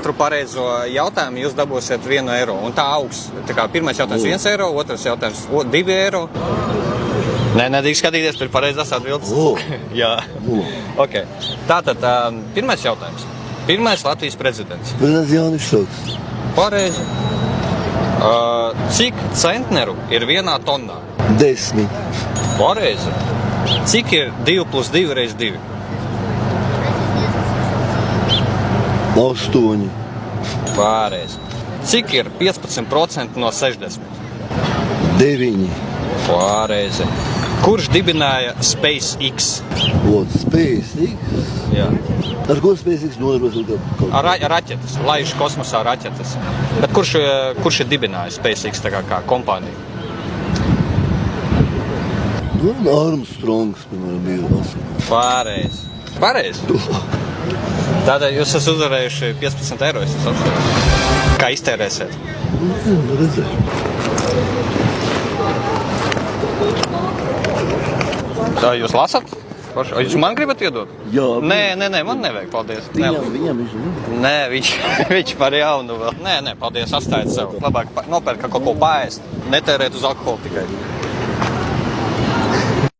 katru pareizo jautājumu jūs dabūsiet 1 eiro. Un tā augs. Tā kā pirmais jautājums 1 eiro, otrs jautājums 2 eiro. Nē, nedrīkst skatīties, tur pareizās atbildes. Jā. Ok. Tātad, pirmais jautājums. Pirmais Latvijas prezidents. Prezidents Jānis Šalks. Pareizi. Cik centneru ir 1 tonnā? 10. Pareizi. Cik ir 2 plus 2 reiz 2? 8. Pareizi. Cik ir 15% no 60? 9. Pareizi. Kurš dibināja SpaceX? SpaceX? Jā. Ar ko SpaceX nodarbojas? Ar raķetes, laiž kosmosā raķetes. Bet kurš ir dibinājis SpaceX tā kā kompāniju? Armstrongs, piemēram, bija. Pareizi. Tātad jūs esat uzvarējuši 15 eiro, es esmu apsvērts. Kā iztērēsiet? Tā jūs lasat? Jūs man gribat iedot? Jā. Nē, man nevajag, paldies. Viņam viņš Nē, viņš par jaunu vēl. Nē, paldies, atstājiet sev. Labāk nopērk kaut ko paēst, netērēt uz alkoholu tikai.